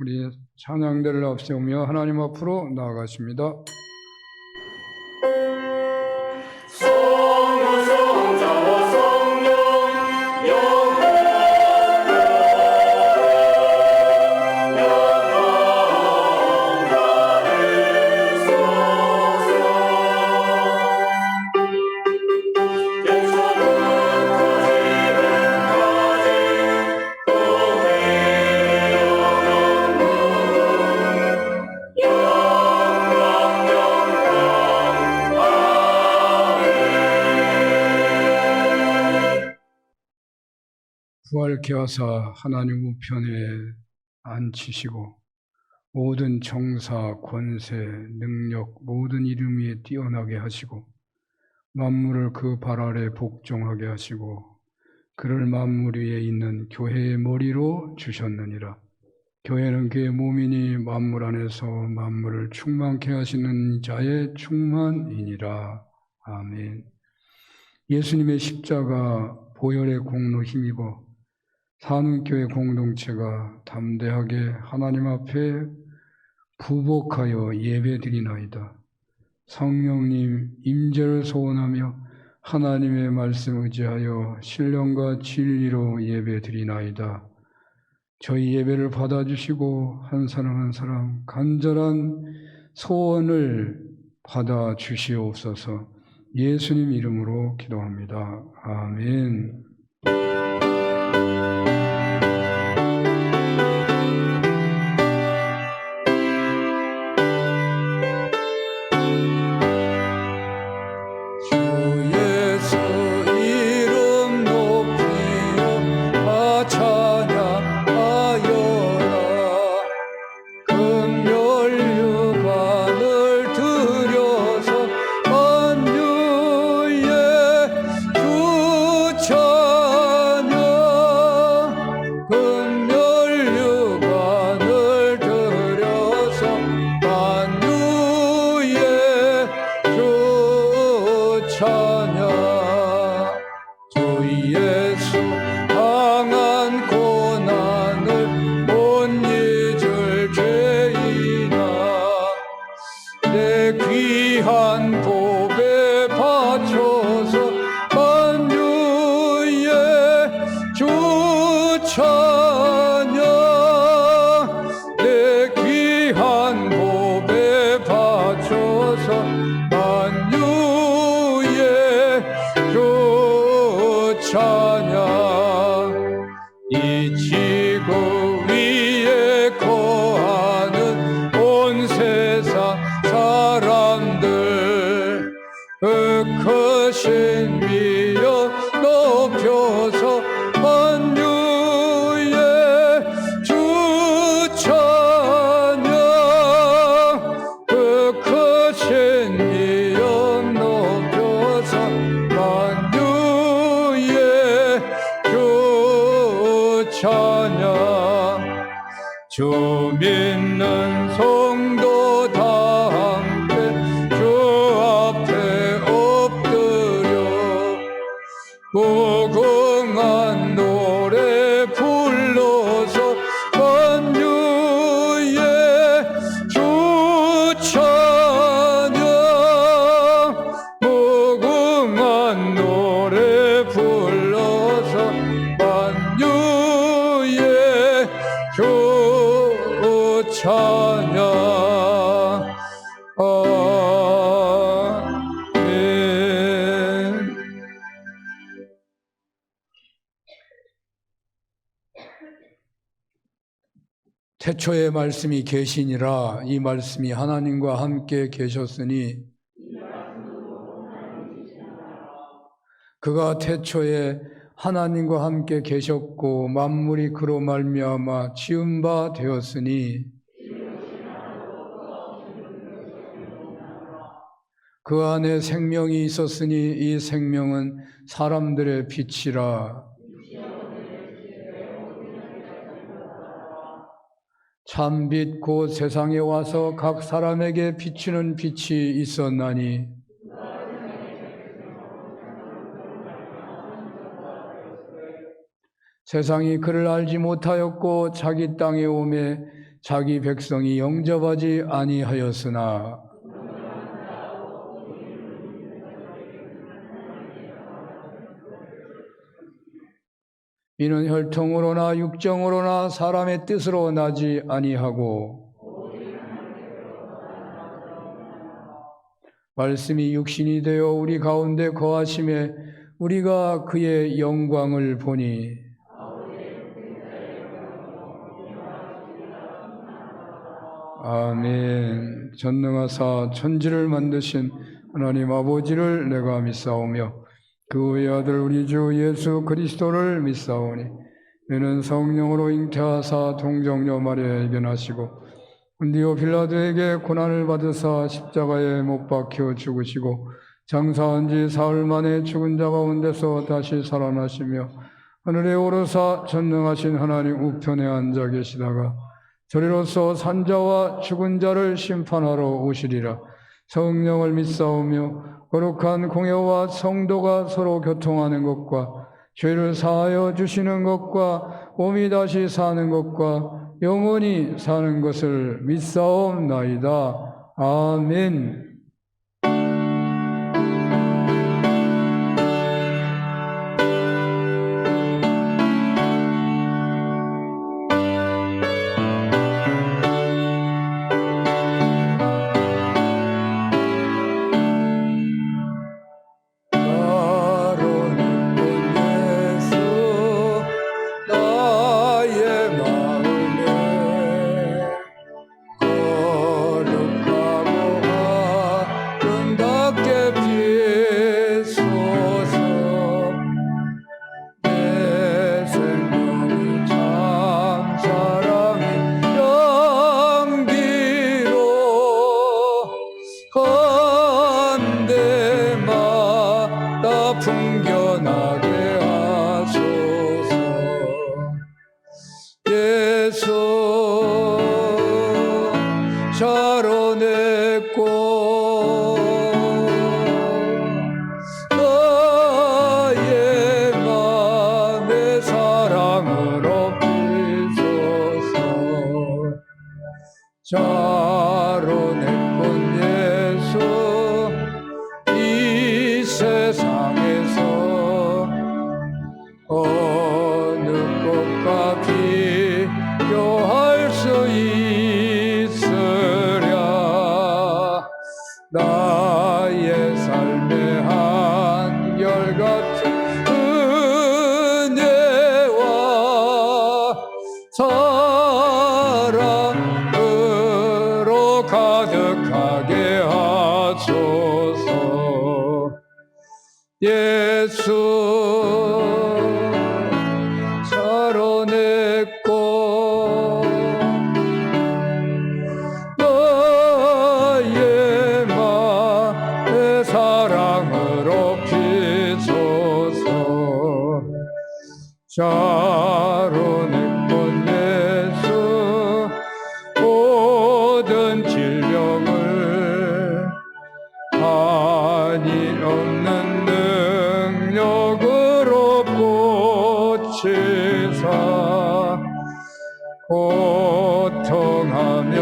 우리 찬양대를 앞세우며 하나님 앞으로 나아가십니다. 부활케 하사 하나님 우편에 앉히시고 모든 정사, 권세, 능력, 모든 이름 위에 뛰어나게 하시고 만물을 그 발 아래 복종하게 하시고 그를 만물 위에 있는 교회의 머리로 주셨느니라. 교회는 그의 몸이니 만물 안에서 만물을 충만케 하시는 자의 충만이니라. 아멘. 예수님의 십자가 보혈의 공로 힘입어 산음교회 공동체가 담대하게 하나님 앞에 부복하여 예배드리나이다. 성령님 임재를 소원하며 하나님의 말씀 의지하여 신령과 진리로 예배드리나이다. 저희 예배를 받아주시고 한 사람 한 사람 간절한 소원을 받아주시옵소서. 예수님 이름으로 기도합니다. 아멘. 이 지구 위에 거하는 온 세상 사람들 그 크신 위여 높여서 만유의 주 찬양 그 크신 위여 높여서 만유의 주 찬양 주 믿는 성도 다 함께 주 앞에 엎드려 무궁한 노래 불러서 만유의 주 찬양 무궁한 노래 불러서 만유의 주 찬양 아멘. 태초에 말씀이 계시니라. 이 말씀이 하나님과 함께 계셨으니 그가 태초에 하나님과 함께 계셨고 만물이 그로 말미암아 지은 바 되었으니 그 안에 생명이 있었으니 이 생명은 사람들의 빛이라. 참빛 곧 세상에 와서 각 사람에게 비추는 빛이 있었나니 세상이 그를 알지 못하였고 자기 땅에 오매 자기 백성이 영접하지 아니하였으나 이는 혈통으로나 육정으로나 사람의 뜻으로 나지 아니하고 말씀이 육신이 되어 우리 가운데 거하심에 우리가 그의 영광을 보니 아멘. 전능하사 천지를 만드신 하나님 아버지를 내가 믿사오며 그 외아들 우리 주 예수 그리스도를 믿사오니 이는 성령으로 잉태하사 동정녀 마리아에 견하시고 본디오 빌라도에게 고난을 받으사 십자가에 못 박혀 죽으시고 장사한 지 사흘 만에 죽은 자 가운데서 다시 살아나시며 하늘에 오르사 전능하신 하나님 우편에 앉아 계시다가 저리로서 산자와 죽은 자를 심판하러 오시리라. 성령을 믿사오며 거룩한 공회와 성도가 서로 교통하는 것과 죄를 사하여 주시는 것과 몸이 다시 사는 것과 영원히 사는 것을 믿사옵나이다. 아멘. 풍겨나게 하소서. 예수 샤론의 꽃 나의 맘에 사랑으로 비소서. 샤론의 꽃 예수 이 세상에서 어느 꽃과 비교할 수 있으랴. 나의 삶의 한결같은 은혜와 사랑으로 가득하게 하소서. 예수 샤론의 꽃 나의 맘의 사랑으로 비소서. 샤론의 꽃 예수 모든 질병을 한이 없는 능력으로 고치사 고통하며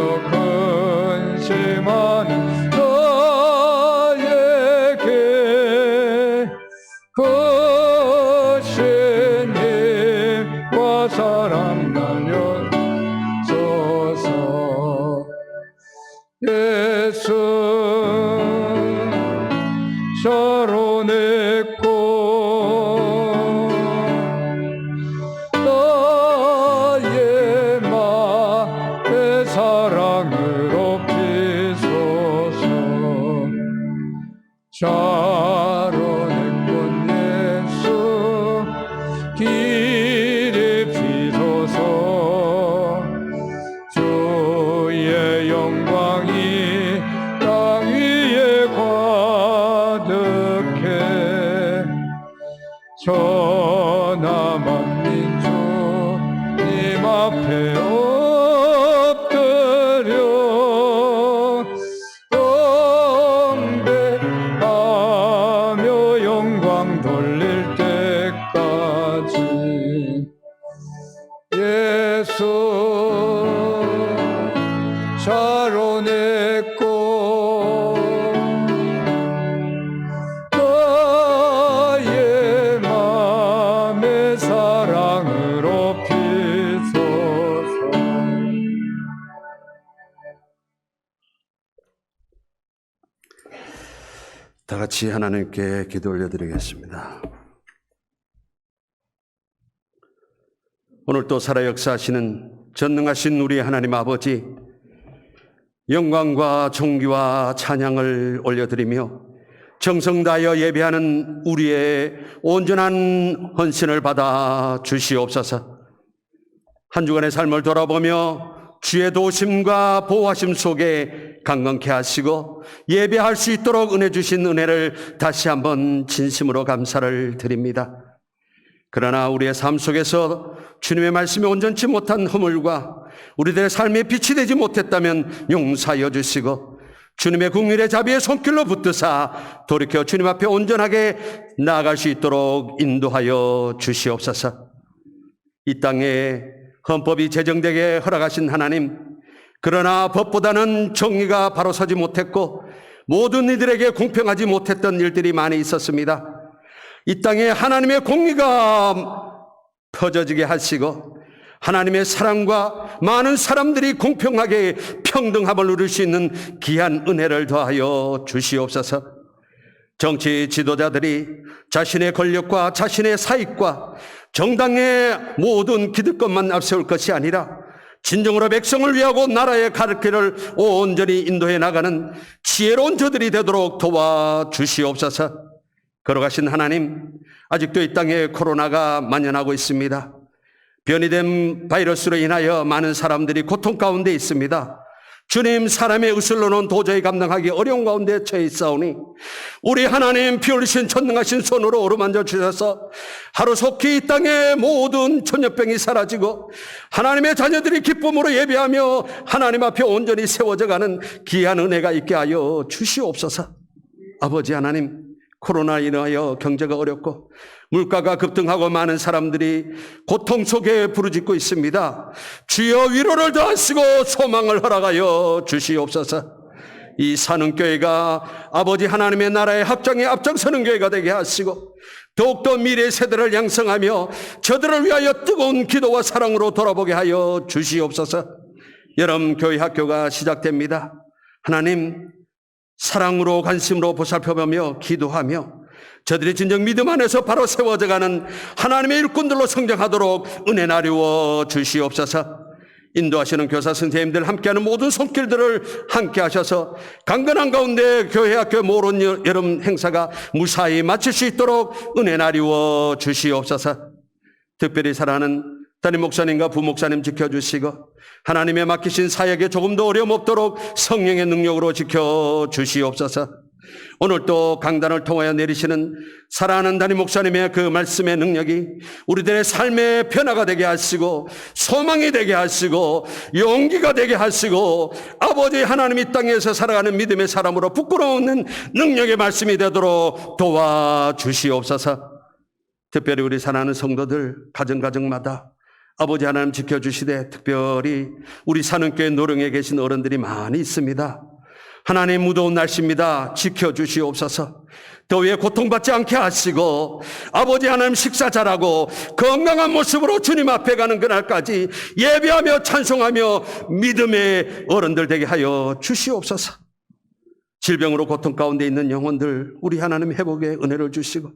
근심하는 나에게 크신 힘과 사랑 날려줘서. 예수 샤론의 꽃 나의 맘의 사랑으로 비소서. 샤론의 꽃 예수 길이 비소서. 주의 영광이 땅 위에 가득해 천하 만민 주님 앞에 엎드려 경배하며 영광 돌릴 때까지. 예수 다 같이 하나님께 기도 올려드리겠습니다. 오늘 또 살아 역사하시는 전능하신 우리 하나님 아버지, 영광과 존귀와 찬양을 올려드리며 정성 다하여 예배하는 우리의 온전한 헌신을 받아 주시옵소서. 한 주간의 삶을 돌아보며 주의 도심과 보호하심 속에 강건케 하시고 예배할 수 있도록 은혜 주신 은혜를 다시 한번 진심으로 감사를 드립니다. 그러나 우리의 삶 속에서 주님의 말씀에 온전치 못한 허물과 우리들의 삶에 빛이 되지 못했다면 용서하여 주시고 주님의 국률의 자비의 손길로 붙드사 돌이켜 주님 앞에 온전하게 나아갈 수 있도록 인도하여 주시옵소서. 이 땅에 헌법이 제정되게 허락하신 하나님, 그러나 법보다는 정의가 바로 서지 못했고 모든 이들에게 공평하지 못했던 일들이 많이 있었습니다. 이 땅에 하나님의 공의가 퍼져지게 하시고 하나님의 사랑과 많은 사람들이 공평하게 평등함을 누릴 수 있는 귀한 은혜를 더하여 주시옵소서. 정치 지도자들이 자신의 권력과 자신의 사익과 정당의 모든 기득권만 앞세울 것이 아니라 진정으로 백성을 위하고 나라의 가르침을 온전히 인도해 나가는 지혜로운 저들이 되도록 도와주시옵소서. 걸어가신 하나님, 아직도 이 땅에 코로나가 만연하고 있습니다. 변이된 바이러스로 인하여 많은 사람들이 고통 가운데 있습니다. 주님, 사람의 의술로는 도저히 감당하기 어려운 가운데 처해 있사오니 우리 하나님 피 흘리신 전능하신 손으로 어루만져 주셔서 하루속히 이 땅의 모든 전염병이 사라지고 하나님의 자녀들이 기쁨으로 예배하며 하나님 앞에 온전히 세워져가는 귀한 은혜가 있게 하여 주시옵소서. 아버지 하나님, 코로나 인하여 경제가 어렵고 물가가 급등하고 많은 사람들이 고통 속에 부르짖고 있습니다. 주여 위로를 더하시고 소망을 허락하여 주시옵소서. 이 사는교회가 아버지 하나님의 나라의 확장에 앞장서는 교회가 되게 하시고 더욱더 미래 세대를 양성하며 저들을 위하여 뜨거운 기도와 사랑으로 돌아보게 하여 주시옵소서. 여름 교회 학교가 시작됩니다. 하나님, 사랑으로 관심으로 보살펴보며 기도하며 저들이 진정 믿음 안에서 바로 세워져가는 하나님의 일꾼들로 성장하도록 은혜 나누어 주시옵소서. 인도하시는 교사 선생님들 함께하는 모든 손길들을 함께 하셔서 강건한 가운데 교회 학교 모든 여름 행사가 무사히 마칠 수 있도록 은혜 나누어 주시옵소서. 특별히 사랑하는 담임 목사님과 부목사님 지켜주시고 하나님의 맡기신 사역에 조금도 어려움 없도록 성령의 능력으로 지켜주시옵소서. 오늘 또 강단을 통하여 내리시는 사랑하는 담임 목사님의 그 말씀의 능력이 우리들의 삶의 변화가 되게 하시고 소망이 되게 하시고 용기가 되게 하시고 아버지 하나님 이 땅에서 살아가는 믿음의 사람으로 부끄러운 능력의 말씀이 되도록 도와주시옵소서. 특별히 우리 사랑하는 성도들 가정가정마다 아버지 하나님 지켜주시되 특별히 우리 사는교회 노령에 계신 어른들이 많이 있습니다. 하나님, 무더운 날씨입니다. 지켜주시옵소서. 더위에 고통받지 않게 하시고 아버지 하나님 식사 잘하고 건강한 모습으로 주님 앞에 가는 그날까지 예배하며 찬송하며 믿음의 어른들 되게 하여 주시옵소서. 질병으로 고통 가운데 있는 영혼들 우리 하나님 회복의 은혜를 주시고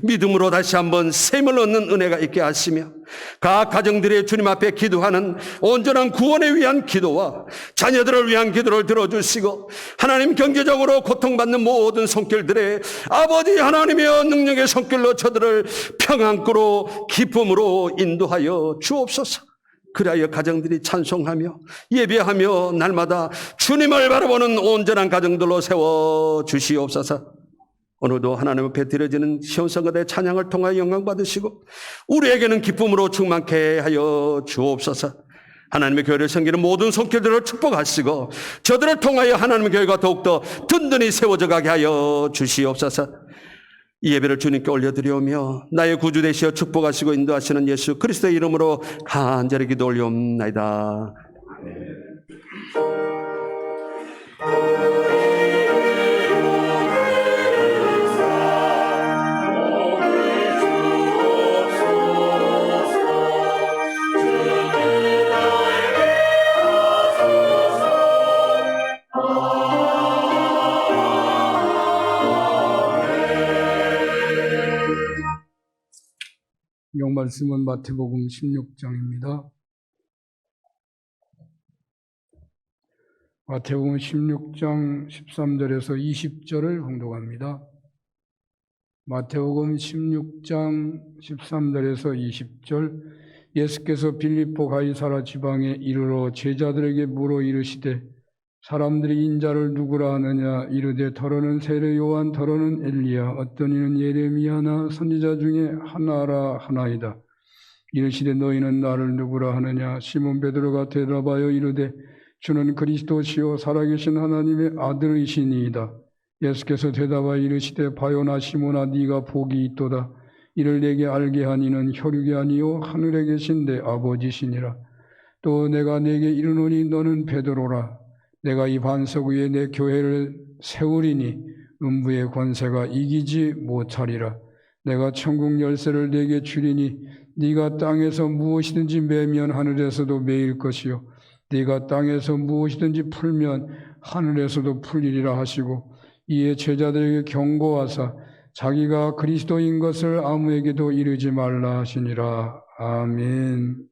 믿음으로 다시 한번 샘을 얻는 은혜가 있게 하시며 각 가정들의 주님 앞에 기도하는 온전한 구원에 위한 기도와 자녀들을 위한 기도를 들어주시고 하나님 경제적으로 고통받는 모든 손길들의 아버지 하나님의 능력의 손길로 저들을 평안꾸로 기쁨으로 인도하여 주옵소서. 그리하여 가정들이 찬송하며 예배하며 날마다 주님을 바라보는 온전한 가정들로 세워주시옵소서. 오늘도 하나님 앞에 드려지는 시온성가대 찬양을 통하여 영광 받으시고 우리에게는 기쁨으로 충만케 하여 주옵소서. 하나님의 교회를 섬기는 모든 손길들을 축복하시고 저들을 통하여 하나님의 교회가 더욱더 든든히 세워져 가게 하여 주시옵소서. 이 예배를 주님께 올려드리오며 나의 구주 되시어 축복하시고 인도하시는 예수 그리스도의 이름으로 간절히 기도 올리옵나이다. 봉독 말씀은 마태복음 16장입니다. 마태복음 16장 13절에서 20절을 봉독합니다. 마태복음 16장 13절에서 20절. 예수께서 빌립보 가이사라 지방에 이르러 제자들에게 물어 이르시되 사람들이 인자를 누구라 하느냐. 이르되 더러는 세례 요한, 더러는 엘리야, 어떤 이는 예레미야나 선지자 중에 하나라 하나이다. 이르시되 너희는 나를 누구라 하느냐. 시몬 베드로가 대답하여 이르되 주는 그리스도시요 살아계신 하나님의 아들이시니이다. 예수께서 대답하여 이르시되 바요나 시몬아, 네가 복이 있도다. 이를 내게 알게 한 이는 혈육이 아니요 하늘에 계신 내 아버지시니라. 또 내가 네게 이르노니 너는 베드로라. 내가 이 반석 위에 내 교회를 세우리니 음부의 권세가 이기지 못하리라. 내가 천국 열쇠를 네게 주리니 네가 땅에서 무엇이든지 매면 하늘에서도 매일 것이요 네가 땅에서 무엇이든지 풀면 하늘에서도 풀리리라 하시고, 이에 제자들에게 경고하사 자기가 그리스도인 것을 아무에게도 이르지 말라 하시니라. 아멘.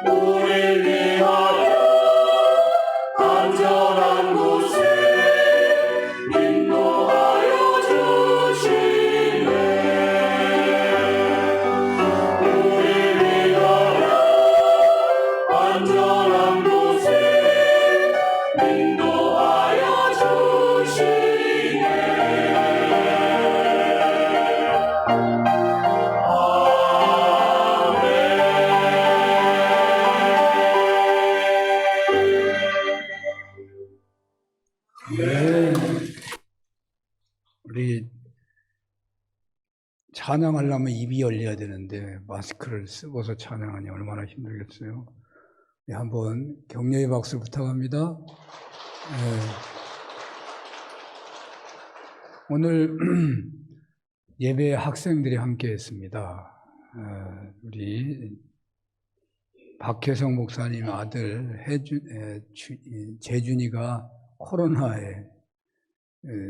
우릴 위하여 안전한 곳에 인도하여 주시네. 우릴 위하여 안전한 곳에 인도하여 주시네. 네. 우리 찬양하려면 입이 열려야 되는데 마스크를 쓰고서 찬양하니 얼마나 힘들겠어요. 네, 한번 격려의 박수 부탁합니다. 네. 오늘 예배 학생들이 함께 했습니다. 우리 박혜성 목사님 아들 재준이가 코로나에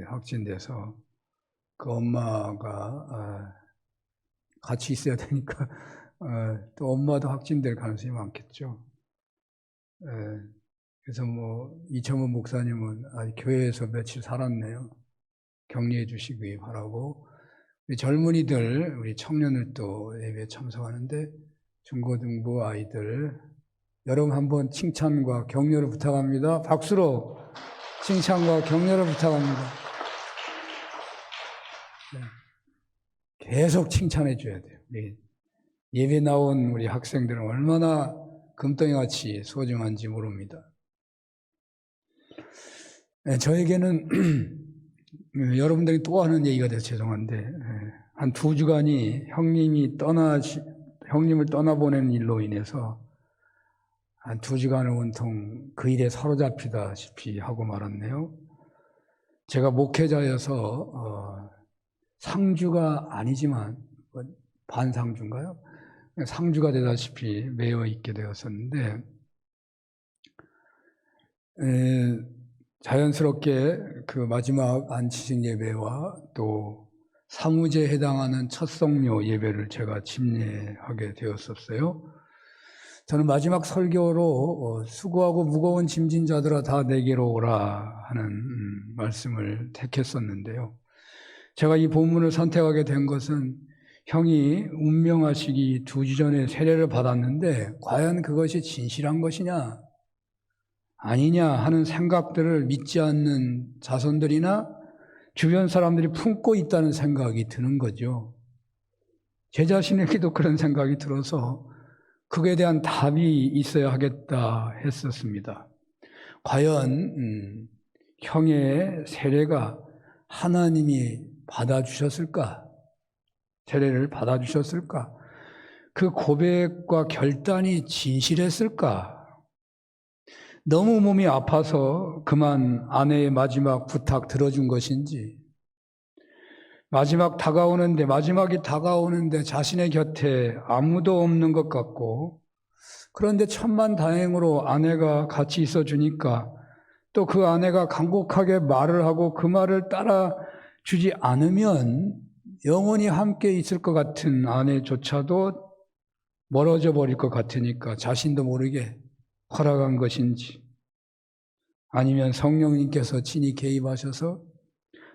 확진돼서 그 엄마가 같이 있어야 되니까 또 엄마도 확진될 가능성이 많겠죠. 그래서 뭐 이천문 목사님은 아직 교회에서 며칠 살았네요. 격려해 주시기 바라고, 우리 젊은이들, 우리 청년들도 예배에 참석하는데 중고등부 아이들 여러분 한번 칭찬과 격려를 부탁합니다. 박수로 칭찬과 격려를 부탁합니다. 네. 계속 칭찬해 줘야 돼요. 예배 나온 우리 학생들은 얼마나 금덩이같이 소중한지 모릅니다. 네, 저에게는 여러분들이 또 하는 얘기가 돼서 죄송한데, 한 2주간이 형님을 떠나보내는 일로 인해서 한 2주간을 온통 그 일에 사로잡히다시피 하고 말았네요. 제가 목회자여서 상주가 아니지만 반상주인가요? 상주가 되다시피 매여 있게 되었었는데, 자연스럽게 그 마지막 안치식 예배와 또 사무제에 해당하는 첫 성묘 예배를 제가 집례하게 되었었어요. 저는 마지막 설교로 수고하고 무거운 짐진 자들아 다 내게로 오라 하는 말씀을 택했었는데요. 제가 이 본문을 선택하게 된 것은 형이 운명하시기 2주 전에 세례를 받았는데 과연 그것이 진실한 것이냐 아니냐 하는 생각들을 믿지 않는 자손들이나 주변 사람들이 품고 있다는 생각이 드는 거죠. 제 자신에게도 그런 생각이 들어서 그에 대한 답이 있어야 하겠다 했었습니다. 과연 형의 세례가 하나님이 받아주셨을까? 세례를 받아주셨을까? 그 고백과 결단이 진실했을까? 너무 몸이 아파서 그만 아내의 마지막 부탁 들어준 것인지, 마지막이 다가오는데 자신의 곁에 아무도 없는 것 같고, 그런데 천만다행으로 아내가 같이 있어 주니까 또 그 아내가 간곡하게 말을 하고 그 말을 따라주지 않으면 영원히 함께 있을 것 같은 아내조차도 멀어져 버릴 것 같으니까 자신도 모르게 허락한 것인지, 아니면 성령님께서 친히 개입하셔서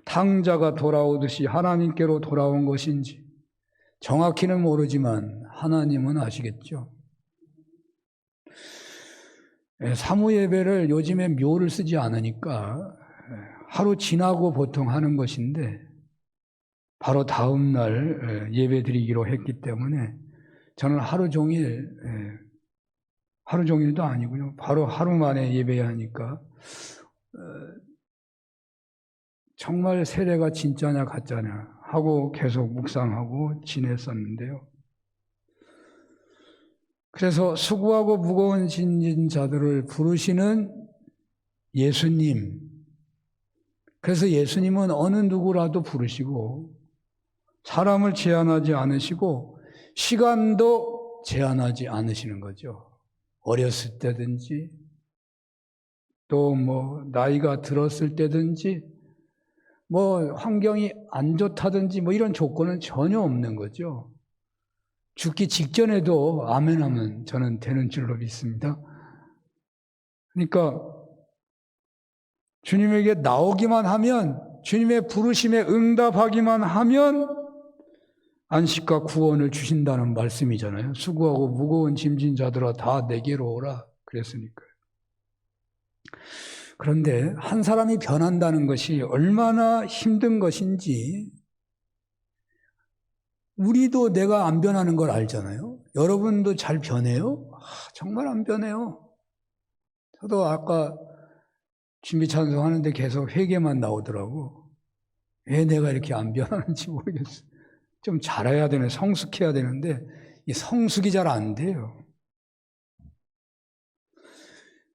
탕자가 돌아오듯이 하나님께로 돌아온 것인지 정확히는 모르지만 하나님은 아시겠죠. 사무예배를 요즘에 묘를 쓰지 않으니까 하루 지나고 보통 하는 것인데 바로 다음 날 예배 드리기로 했기 때문에 저는 하루 종일도 아니고요. 바로 하루 만에 예배해야 하니까 정말 세례가 진짜냐 가짜냐 하고 계속 묵상하고 지냈었는데요. 그래서 수고하고 무거운 짐진 자들을 부르시는 예수님, 그래서 예수님은 어느 누구라도 부르시고 사람을 제한하지 않으시고 시간도 제한하지 않으시는 거죠. 어렸을 때든지 또 나이가 들었을 때든지 환경이 안 좋다든지 이런 조건은 전혀 없는 거죠. 죽기 직전에도 아멘하면 저는 되는 줄로 믿습니다. 그러니까 주님에게 나오기만 하면, 주님의 부르심에 응답하기만 하면 안식과 구원을 주신다는 말씀이잖아요. 수고하고 무거운 짐진 자들아 다 내게로 오라 그랬으니까요. 그런데 한 사람이 변한다는 것이 얼마나 힘든 것인지 우리도 내가 안 변하는 걸 알잖아요. 여러분도 잘 변해요? 정말 안 변해요. 저도 아까 준비 찬송하는데 계속 회개만 나오더라고. 왜 내가 이렇게 안 변하는지 모르겠어요. 좀 잘해야 되네, 성숙해야 되는데 이 성숙이 잘 안 돼요.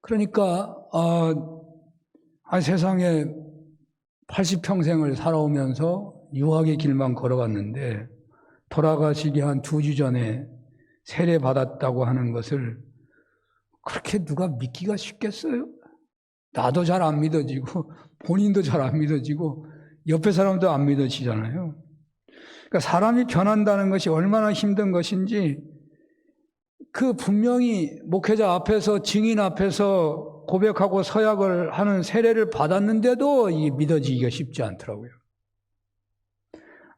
그러니까 세상에 80평생을 살아오면서 유학의 길만 걸어갔는데 돌아가시기 한 2주 전에 세례받았다고 하는 것을 그렇게 누가 믿기가 쉽겠어요? 나도 잘 안 믿어지고 본인도 잘 안 믿어지고 옆에 사람도 안 믿어지잖아요. 그러니까 사람이 변한다는 것이 얼마나 힘든 것인지 그 분명히 목회자 앞에서 증인 앞에서 고백하고 서약을 하는 세례를 받았는데도 이게 믿어지기가 쉽지 않더라고요.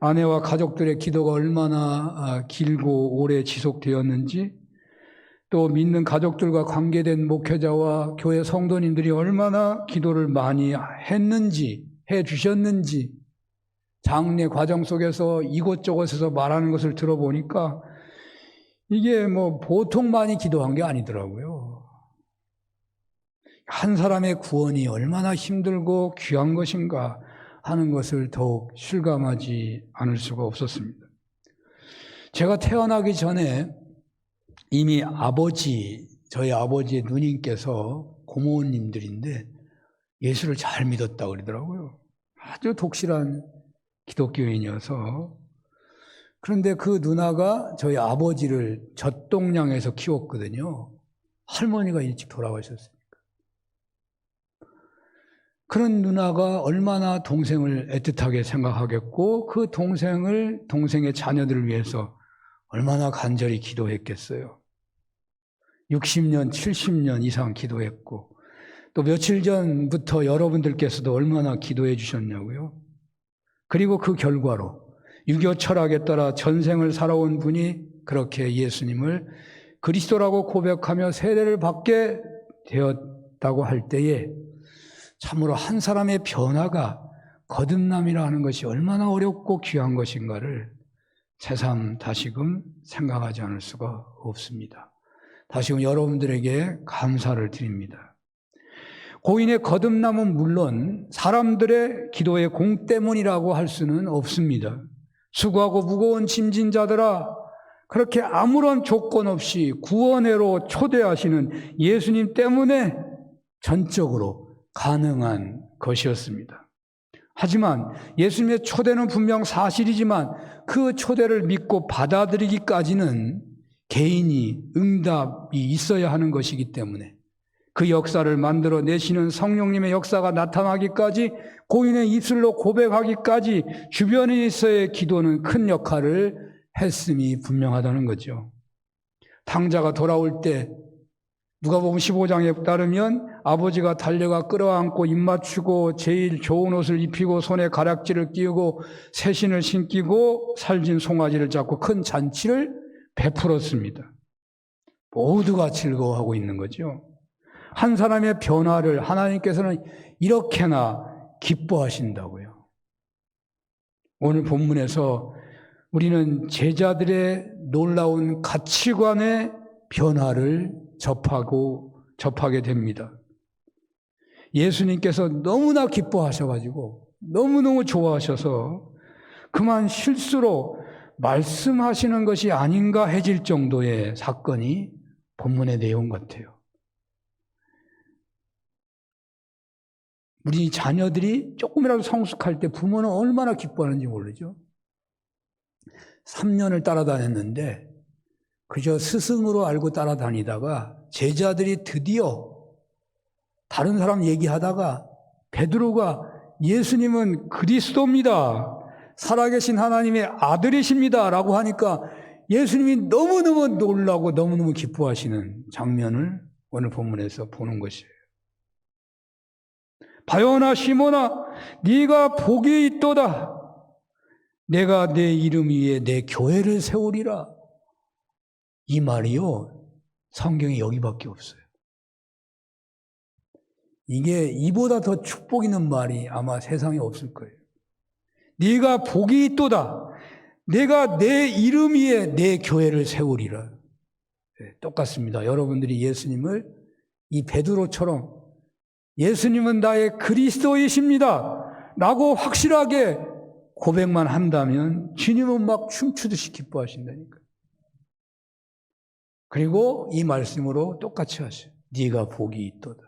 아내와 가족들의 기도가 얼마나 길고 오래 지속되었는지, 또 믿는 가족들과 관계된 목회자와 교회 성도님들이 얼마나 기도를 많이 했는지, 해주셨는지, 장례 과정 속에서 이곳저곳에서 말하는 것을 들어보니까 이게 뭐 보통 많이 기도한 게 아니더라고요. 한 사람의 구원이 얼마나 힘들고 귀한 것인가 하는 것을 더욱 실감하지 않을 수가 없었습니다. 제가 태어나기 전에 이미 저희 아버지의 누님께서 고모님들인데 예수를 잘 믿었다고 그러더라고요. 아주 독실한 기독교인이어서. 그런데 그 누나가 저희 아버지를 젖동량에서 키웠거든요. 할머니가 일찍 돌아가셨으니까. 그런 누나가 얼마나 동생을 애틋하게 생각하겠고 그 동생의 자녀들을 위해서 얼마나 간절히 기도했겠어요. 60년, 70년 이상 기도했고, 또 며칠 전부터 여러분들께서도 얼마나 기도해 주셨냐고요. 그리고 그 결과로 유교 철학에 따라 전생을 살아온 분이 그렇게 예수님을 그리스도라고 고백하며 세례를 받게 되었다고 할 때에 참으로 한 사람의 변화가 거듭남이라 하는 것이 얼마나 어렵고 귀한 것인가를 새삼 다시금 생각하지 않을 수가 없습니다. 다시금 여러분들에게 감사를 드립니다. 고인의 거듭남은 물론 사람들의 기도의 공 때문이라고 할 수는 없습니다. 수고하고 무거운 짐진 자들아, 그렇게 아무런 조건 없이 구원회로 초대하시는 예수님 때문에 전적으로 가능한 것이었습니다. 하지만 예수님의 초대는 분명 사실이지만 그 초대를 믿고 받아들이기까지는 개인이 응답이 있어야 하는 것이기 때문에 그 역사를 만들어내시는 성령님의 역사가 나타나기까지, 고인의 입술로 고백하기까지 주변에서의 기도는 큰 역할을 했음이 분명하다는 거죠. 탕자가 돌아올 때 누가복음 15장에 따르면 아버지가 달려가 끌어안고 입 맞추고 제일 좋은 옷을 입히고 손에 가락지를 끼우고 새신을 신기고 살진 송아지를 잡고 큰 잔치를 베풀었습니다. 모두가 즐거워하고 있는 거죠. 한 사람의 변화를 하나님께서는 이렇게나 기뻐하신다고요. 오늘 본문에서 우리는 제자들의 놀라운 가치관의 변화를 접하게 됩니다. 예수님께서 너무나 기뻐하셔가지고 너무너무 좋아하셔서 그만 실수로 말씀하시는 것이 아닌가 해질 정도의 사건이 본문의 내용 같아요. 우리 자녀들이 조금이라도 성숙할 때 부모는 얼마나 기뻐하는지 모르죠. 3년을 따라다녔는데 그저 스승으로 알고 따라다니다가 제자들이 드디어 다른 사람 얘기하다가 베드로가 예수님은 그리스도입니다, 살아계신 하나님의 아들이십니다 라고 하니까 예수님이 너무너무 놀라고 너무너무 기뻐하시는 장면을 오늘 본문에서 보는 것이에요. 바요나 시몬아 네가 복이 있도다. 내가 내 이름 위에 내 교회를 세우리라. 이 말이요, 성경에 여기밖에 없어요. 이게 이보다 더 축복 있는 말이 아마 세상에 없을 거예요. 네가 복이 있도다. 내가 내 이름 위에 내 교회를 세우리라. 네, 똑같습니다. 여러분들이 예수님을 이 베드로처럼 예수님은 나의 그리스도이십니다 라고 확실하게 고백만 한다면 주님은 막 춤추듯이 기뻐하신다니까. 그리고 이 말씀으로 똑같이 하셔요. 네가 복이 있도다.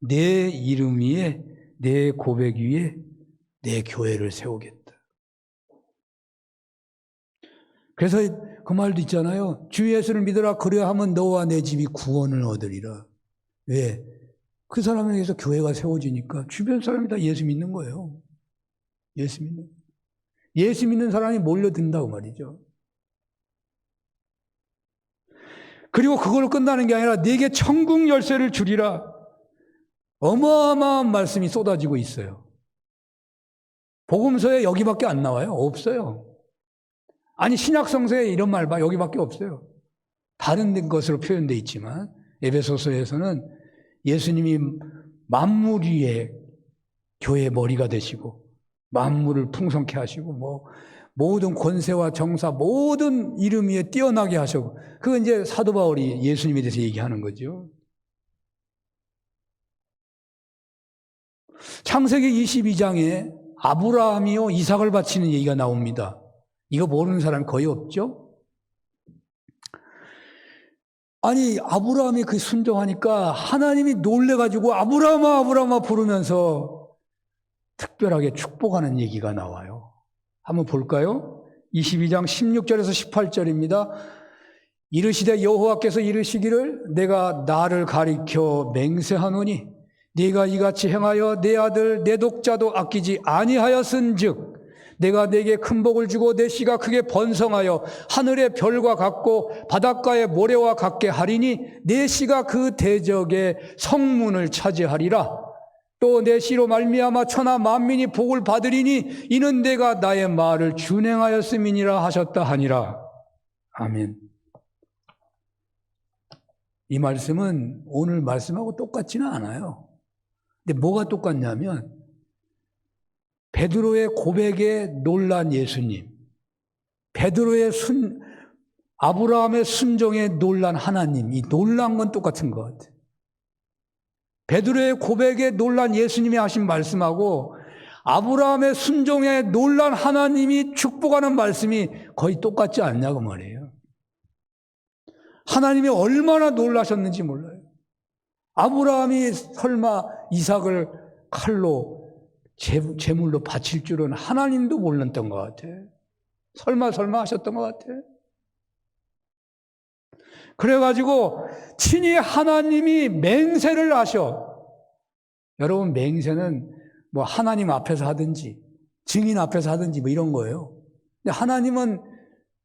내 이름 위에 내 고백 위에 내 교회를 세우겠다. 그래서 그 말도 있잖아요. 주 예수를 믿으라 그리하면 너와 내 집이 구원을 얻으리라. 왜? 그 사람에 의해서 교회가 세워지니까 주변 사람이 다 예수 믿는 거예요. 예수 믿는 사람이 몰려든다고 말이죠. 그리고 그걸로 끝나는 게 아니라 네게 천국 열쇠를 주리라. 어마어마한 말씀이 쏟아지고 있어요. 복음서에 여기밖에 안 나와요? 없어요. 아니 신약성서에 이런 말 봐 여기밖에 없어요. 다른 것으로 표현되어 있지만 에베소서에서는 예수님이 만물 위에 교회의 머리가 되시고 만물을 풍성케 하시고 모든 권세와 정사 모든 이름 위에 뛰어나게 하시고, 그건 이제 사도 바울이 예수님에 대해서 얘기하는 거죠. 창세기 22장에 아브라함이요 이삭을 바치는 얘기가 나옵니다. 이거 모르는 사람 거의 없죠? 아니 아브라함이 그 순종하니까 하나님이 놀래가지고 아브라함아 아브라함아 부르면서 특별하게 축복하는 얘기가 나와요. 한번 볼까요? 22장 16절에서 18절입니다. 이르시되 여호와께서 이르시기를 내가 나를 가리켜 맹세하노니 네가 이같이 행하여 내 아들 내 독자도 아끼지 아니하였은즉 내가 네게 큰 복을 주고 내 씨가 크게 번성하여 하늘의 별과 같고 바닷가의 모래와 같게 하리니 내 씨가 그 대적의 성문을 차지하리라. 또 내 씨로 말미암아 천하 만민이 복을 받으리니 이는 내가 나의 말을 준행하였음이니라 하셨다 하니라. 아멘. 이 말씀은 오늘 말씀하고 똑같지는 않아요. 근데 뭐가 똑같냐면 베드로의 고백에 놀란 예수님, 베드로의 아브라함의 순종에 놀란 하나님, 이 놀란 건 똑같은 것 같아요. 베드로의 고백에 놀란 예수님이 하신 말씀하고 아브라함의 순종에 놀란 하나님이 축복하는 말씀이 거의 똑같지 않냐고 말이에요. 하나님이 얼마나 놀라셨는지 몰라요. 아브라함이 설마 이삭을 칼로 제물로 바칠 줄은 하나님도 몰랐던 것 같아. 설마 하셨던 것 같아. 그래가지고 친히 하나님이 맹세를 하셔. 여러분 맹세는 뭐 하나님 앞에서 하든지 증인 앞에서 하든지 뭐 이런 거예요. 근데 하나님은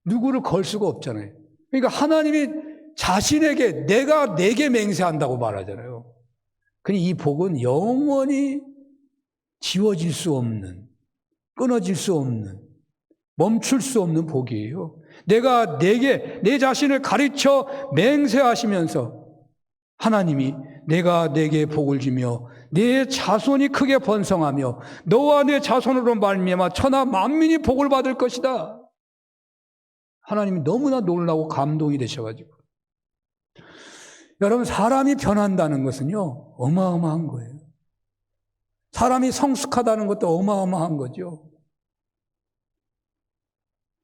누구를 걸 수가 없잖아요. 그러니까 하나님이 자신에게 내가 내게 맹세한다고 말하잖아요. 그러니 이 복은 영원히 지워질 수 없는, 끊어질 수 없는, 멈출 수 없는 복이에요. 내가 내게 내 자신을 가르쳐 맹세하시면서 하나님이 내가 내게 복을 주며 내 자손이 크게 번성하며 너와 내 자손으로 말미암아 천하 만민이 복을 받을 것이다. 하나님이 너무나 놀라고 감동이 되셔가지고 여러분 사람이 변한다는 것은요 어마어마한 거예요. 사람이 성숙하다는 것도 어마어마한 거죠.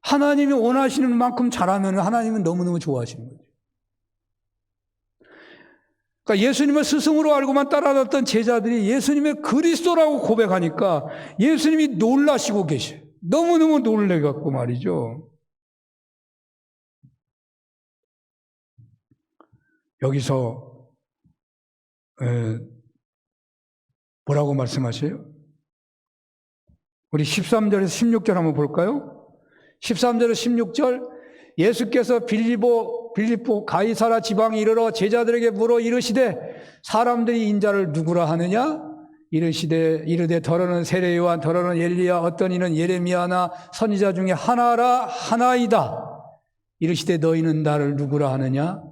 하나님이 원하시는 만큼 잘하면 하나님은 너무너무 좋아하시는 거죠. 그러니까 예수님을 스승으로 알고만 따라갔던 제자들이 예수님의 그리스도라고 고백하니까 예수님이 놀라시고 계셔요. 너무너무 놀래갖고 말이죠. 여기서 뭐라고 말씀하세요? 우리 13절에서 16절 한번 볼까요? 13절에서 16절 예수께서 빌립보 가이사라 지방에 이르러 제자들에게 물어 이르시되 사람들이 인자를 누구라 하느냐? 이르되 더러는 세례 요한, 더러는 엘리야, 어떤 이는 예레미야나 선지자 중에 하나이다. 이르시되 너희는 나를 누구라 하느냐?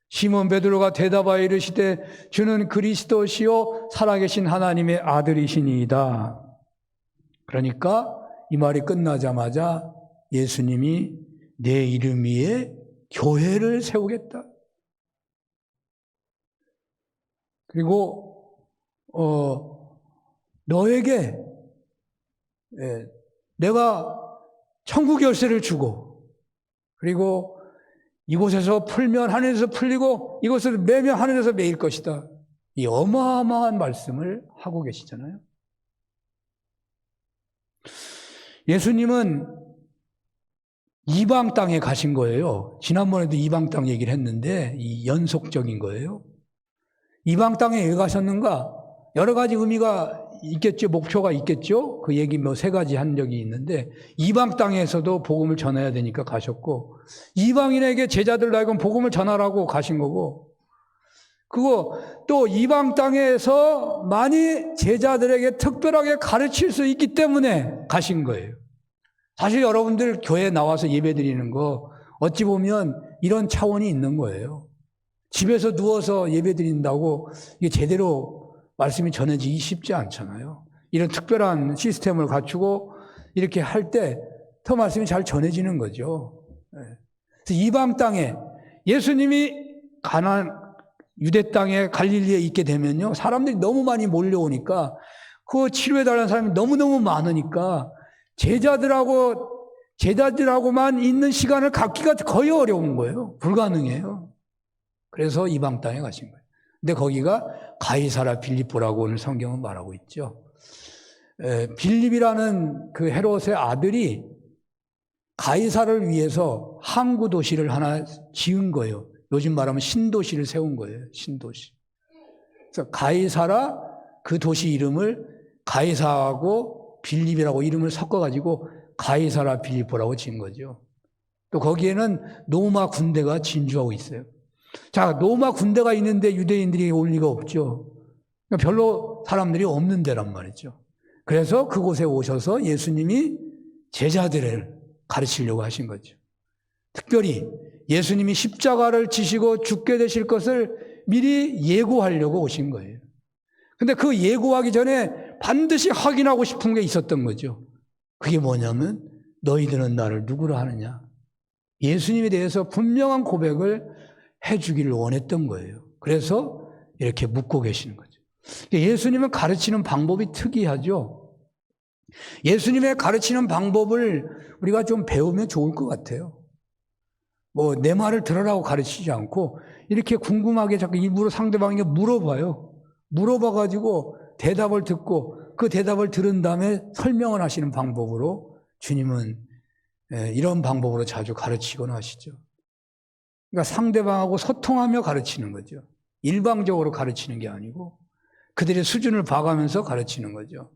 시몬 베드로가 대답하여 이르시되 주는 그리스도시요 살아계신 하나님의 아들이시니이다. 그러니까 이 말이 끝나자마자 예수님이 내 이름 위에 교회를 세우겠다. 그리고 너에게 내가 천국 열쇠를 주고, 그리고 이곳에서 풀면 하늘에서 풀리고 이곳을 매면 하늘에서 매일 것이다. 이 어마어마한 말씀을 하고 계시잖아요. 예수님은 이방 땅에 가신 거예요. 지난번에도 이방 땅 얘기를 했는데 이 연속적인 거예요. 이방 땅에 왜 가셨는가? 여러 가지 의미가 있겠죠. 목표가 있겠죠. 그 얘기 뭐 3가지 한 적이 있는데 이방 땅에서도 복음을 전해야 되니까 가셨고, 이방인에게 제자들로 하여금 복음을 전하라고 가신 거고, 그거 또 이방 땅에서 많이 제자들에게 특별하게 가르칠 수 있기 때문에 가신 거예요. 사실 여러분들 교회에 나와서 예배드리는 거 어찌 보면 이런 차원이 있는 거예요. 집에서 누워서 예배드린다고 이게 제대로 말씀이 전해지기 쉽지 않잖아요. 이런 특별한 시스템을 갖추고 이렇게 할 때 더 말씀이 잘 전해지는 거죠. 그래서 이방 땅에 예수님이 유대 땅에 갈릴리에 있게 되면요, 사람들이 너무 많이 몰려오니까 그 치료해달라는 사람이 너무너무 많으니까 제자들하고만 있는 시간을 갖기가 거의 어려운 거예요. 불가능해요. 그래서 이방 땅에 가신 거예요. 근데 거기가 가이사라 빌립보라고 오늘 성경은 말하고 있죠. 빌립이라는 그 헤롯의 아들이 가이사를 위해서 항구 도시를 하나 지은 거예요. 요즘 말하면 신도시를 세운 거예요. 신도시. 그래서 가이사라 그 도시 이름을 가이사하고 빌립이라고 이름을 섞어가지고 가이사라 빌립보라고 지은 거죠. 또 거기에는 로마 군대가 진주하고 있어요. 자, 로마 군대가 있는데 유대인들이 올 리가 없죠. 그러니까 별로 사람들이 없는 데란 말이죠. 그래서 그곳에 오셔서 예수님이 제자들을 가르치려고 하신 거죠. 특별히 예수님이 십자가를 지시고 죽게 되실 것을 미리 예고하려고 오신 거예요. 근데 그 예고하기 전에 반드시 확인하고 싶은 게 있었던 거죠. 그게 뭐냐면 너희들은 나를 누구라 하느냐. 예수님에 대해서 분명한 고백을 해주기를 원했던 거예요. 그래서 이렇게 묻고 계시는 거죠. 예수님은 가르치는 방법이 특이하죠. 예수님의 가르치는 방법을 우리가 좀 배우면 좋을 것 같아요. 뭐 내 말을 들으라고 가르치지 않고 이렇게 궁금하게 자꾸 일부러 상대방에게 물어봐요. 물어봐가지고 대답을 듣고 그 대답을 들은 다음에 설명을 하시는 방법으로 주님은 이런 방법으로 자주 가르치곤 하시죠. 그러니까 상대방하고 소통하며 가르치는 거죠. 일방적으로 가르치는 게 아니고 그들의 수준을 봐가면서 가르치는 거죠.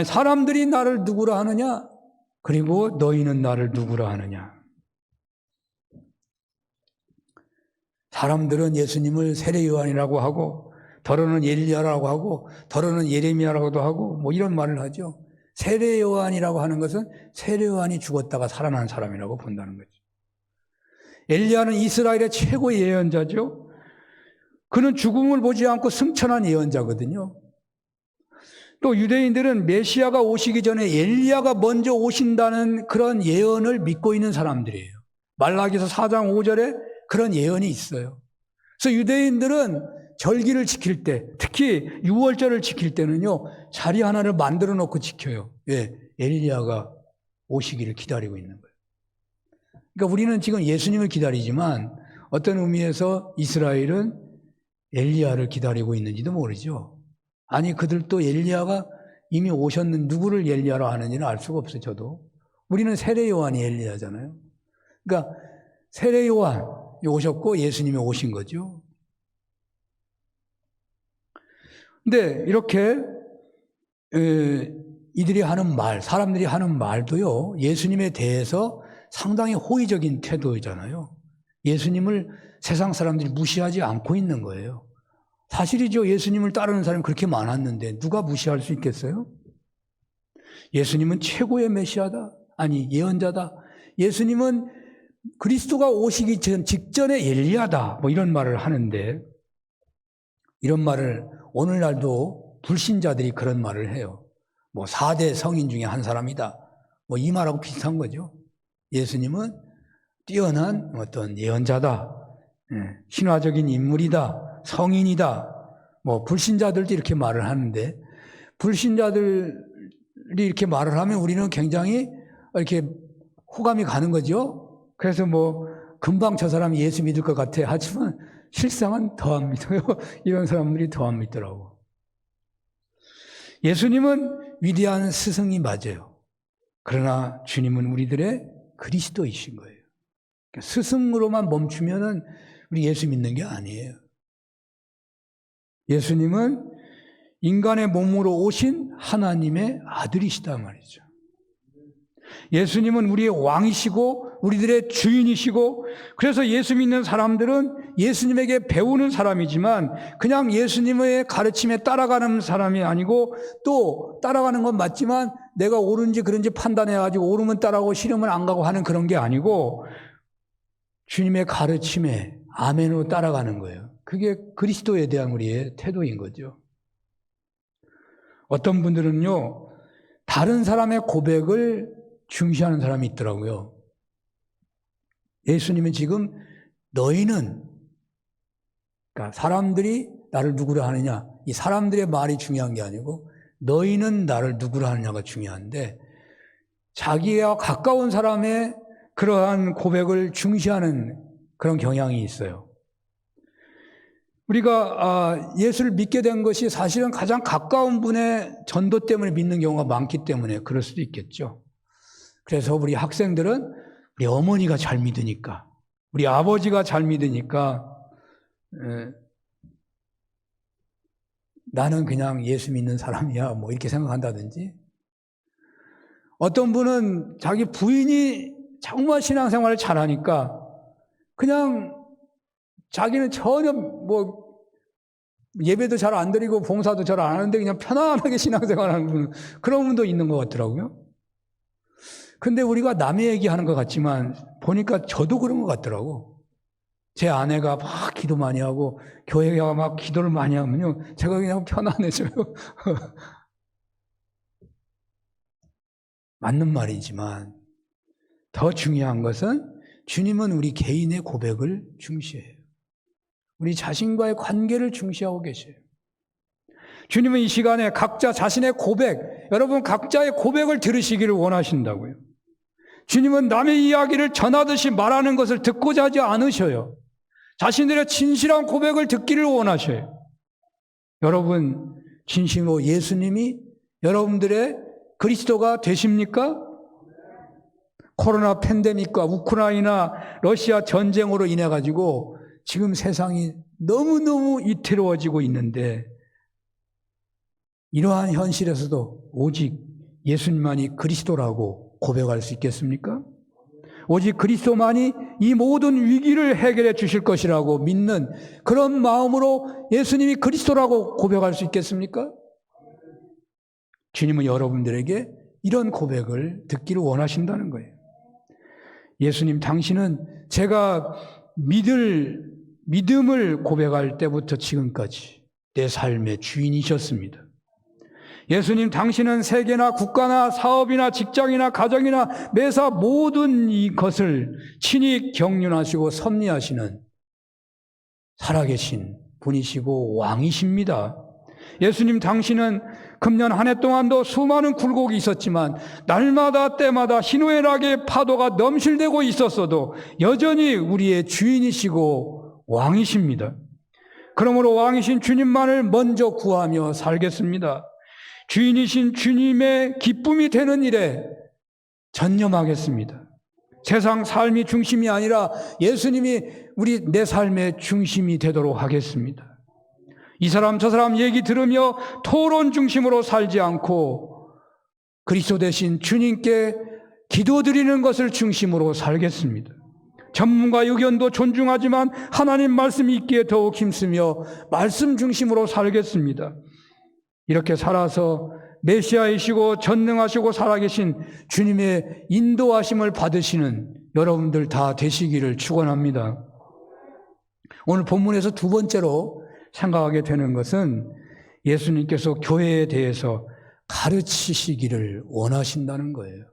사람들이 나를 누구라 하느냐? 그리고 너희는 나를 누구라 하느냐? 사람들은 예수님을 세례 요한이라고 하고 더러는 엘리야라고 하고 더러는 예레미야라고도 하고 뭐 이런 말을 하죠. 세례 요한이라고 하는 것은 세례 요한이 죽었다가 살아난 사람이라고 본다는 거죠. 엘리야는 이스라엘의 최고의 예언자죠. 그는 죽음을 보지 않고 승천한 예언자거든요. 또 유대인들은 메시아가 오시기 전에 엘리야가 먼저 오신다는 그런 예언을 믿고 있는 사람들이에요. 말라기서 4장 5절에 그런 예언이 있어요. 그래서 유대인들은 절기를 지킬 때, 특히 6월절을 지킬 때는요, 자리 하나를 만들어 놓고 지켜요. 왜? 엘리야가 오시기를 기다리고 있는 거예요. 그러니까 우리는 지금 예수님을 기다리지만 어떤 의미에서 이스라엘은 엘리야를 기다리고 있는지도 모르죠. 아니, 그들도 엘리야가 이미 오셨는 누구를 엘리야로 하는지는 알 수가 없어요, 저도. 우리는 세례 요한이 엘리야잖아요. 그러니까 세례 요한이 오셨고 예수님이 오신 거죠. 근데 이렇게 이들이 하는 말, 사람들이 하는 말도요, 예수님에 대해서 상당히 호의적인 태도이잖아요. 예수님을 세상 사람들이 무시하지 않고 있는 거예요. 사실이죠. 예수님을 따르는 사람이 그렇게 많았는데 누가 무시할 수 있겠어요? 예수님은 최고의 메시아다. 아니, 예언자다. 예수님은 그리스도가 오시기 직전에 엘리야다. 뭐 이런 말을 하는데, 이런 말을 오늘날도 불신자들이 그런 말을 해요. 뭐 4대 성인 중에 한 사람이다. 뭐 이 말하고 비슷한 거죠. 예수님은 뛰어난 어떤 예언자다. 신화적인 인물이다. 성인이다. 뭐 불신자들도 이렇게 말을 하는데, 불신자들이 이렇게 말을 하면 우리는 굉장히 이렇게 호감이 가는 거죠. 그래서 뭐 금방 저 사람이 예수 믿을 것 같아. 하지만 실상은 더 안 믿어요. 이런 사람들이 더 안 믿더라고. 예수님은 위대한 스승이 맞아요. 그러나 주님은 우리들의 그리스도이신 거예요. 그러니까 스승으로만 멈추면은 우리 예수 믿는 게 아니에요. 예수님은 인간의 몸으로 오신 하나님의 아들이시다 말이죠. 예수님은 우리의 왕이시고 우리들의 주인이시고, 그래서 예수 믿는 사람들은 예수님에게 배우는 사람이지만 그냥 예수님의 가르침에 따라가는 사람이 아니고, 또 따라가는 건 맞지만 내가 옳은지 그런지 판단해가지고 옳으면 따라가고 싫으면 안 가고 하는 그런 게 아니고, 주님의 가르침에 아멘으로 따라가는 거예요. 그게 그리스도에 대한 우리의 태도인 거죠. 어떤 분들은요, 다른 사람의 고백을 중시하는 사람이 있더라고요. 예수님은 지금 너희는, 그러니까 사람들이 나를 누구라 하느냐, 이 사람들의 말이 중요한 게 아니고 너희는 나를 누구라 하느냐가 중요한데, 자기와 가까운 사람의 그러한 고백을 중시하는 그런 경향이 있어요. 우리가 예수를 믿게 된 것이 사실은 가장 가까운 분의 전도 때문에 믿는 경우가 많기 때문에 그럴 수도 있겠죠. 그래서 우리 학생들은 우리 어머니가 잘 믿으니까, 우리 아버지가 잘 믿으니까 나는 그냥 예수 믿는 사람이야, 뭐 이렇게 생각한다든지, 어떤 분은 자기 부인이 정말 신앙생활을 잘하니까 그냥 자기는 전혀 뭐 예배도 잘 안 드리고 봉사도 잘 안 하는데 그냥 편안하게 신앙생활하는 분, 그런 분도 있는 것 같더라고요. 근데 우리가 남의 얘기하는 것 같지만 보니까 저도 그런 것 같더라고. 제 아내가 막 기도 많이 하고 교회에 막 기도를 많이 하면요, 제가 그냥 편안해져요. 맞는 말이지만 더 중요한 것은 주님은 우리 개인의 고백을 중시해요. 우리 자신과의 관계를 중시하고 계셔요. 주님은 이 시간에 각자 자신의 고백, 여러분 각자의 고백을 들으시기를 원하신다고요. 주님은 남의 이야기를 전하듯이 말하는 것을 듣고자 하지 않으셔요. 자신들의 진실한 고백을 듣기를 원하셔요. 여러분 진심으로 예수님이 여러분들의 그리스도가 되십니까? 코로나 팬데믹과 우크라이나 러시아 전쟁으로 인해 가지고 지금 세상이 너무너무 위태로워지고 있는데, 이러한 현실에서도 오직 예수님만이 그리스도라고 고백할 수 있겠습니까? 오직 그리스도만이 이 모든 위기를 해결해 주실 것이라고 믿는 그런 마음으로 예수님이 그리스도라고 고백할 수 있겠습니까? 주님은 여러분들에게 이런 고백을 듣기를 원하신다는 거예요. 예수님, 당신은 제가 믿음을 고백할 때부터 지금까지 내 삶의 주인이셨습니다. 예수님, 당신은 세계나 국가나 사업이나 직장이나 가정이나 매사 모든 이것을 친히 경륜하시고 섭리하시는 살아계신 분이시고 왕이십니다. 예수님, 당신은 금년 한 해 동안도 수많은 굴곡이 있었지만 날마다 때마다 희노애락의 파도가 넘실대고 있었어도 여전히 우리의 주인이시고 왕이십니다. 그러므로 왕이신 주님만을 먼저 구하며 살겠습니다. 주인이신 주님의 기쁨이 되는 일에 전념하겠습니다. 세상 삶이 중심이 아니라 예수님이 내 삶의 중심이 되도록 하겠습니다. 이 사람 저 사람 얘기 들으며 토론 중심으로 살지 않고 그리스도 대신 주님께 기도드리는 것을 중심으로 살겠습니다. 전문가 의견도 존중하지만 하나님 말씀이 있기에 더욱 힘쓰며 말씀 중심으로 살겠습니다. 이렇게 살아서 메시아이시고 전능하시고 살아계신 주님의 인도하심을 받으시는 여러분들 다 되시기를 축원합니다. 오늘 본문에서 두 번째로 생각하게 되는 것은 예수님께서 교회에 대해서 가르치시기를 원하신다는 거예요.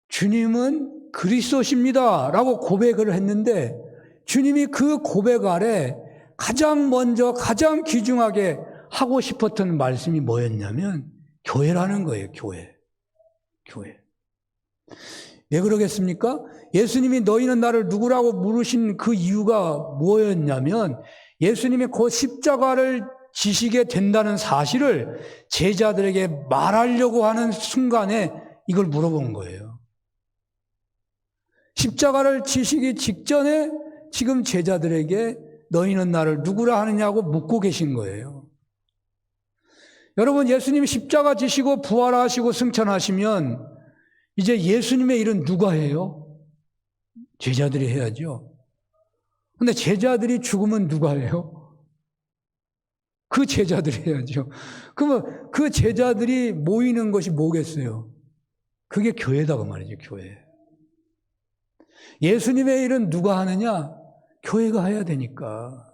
주님은 그리스도십니다 라고 고백을 했는데 주님이 그 고백 아래 가장 먼저 가장 귀중하게 하고 싶었던 말씀이 뭐였냐면 교회라는 거예요. 교회. 왜 그러겠습니까? 예수님이 너희는 나를 누구라고 물으신 그 이유가 뭐였냐면 예수님이 그 십자가를 지시게 된다는 사실을 제자들에게 말하려고 하는 순간에 이걸 물어본 거예요. 십자가를 지시기 직전에 지금 제자들에게 너희는 나를 누구라 하느냐고 묻고 계신 거예요. 여러분, 예수님이 십자가 지시고 부활하시고 승천하시면 이제 예수님의 일은 누가 해요? 제자들이 해야죠. 근데 제자들이 죽으면 누가 해요? 그 제자들이 해야죠. 그러면 그 제자들이 모이는 것이 뭐겠어요? 그게 교회다 그 말이죠. 교회. 예수님의 일은 누가 하느냐? 교회가 해야 되니까.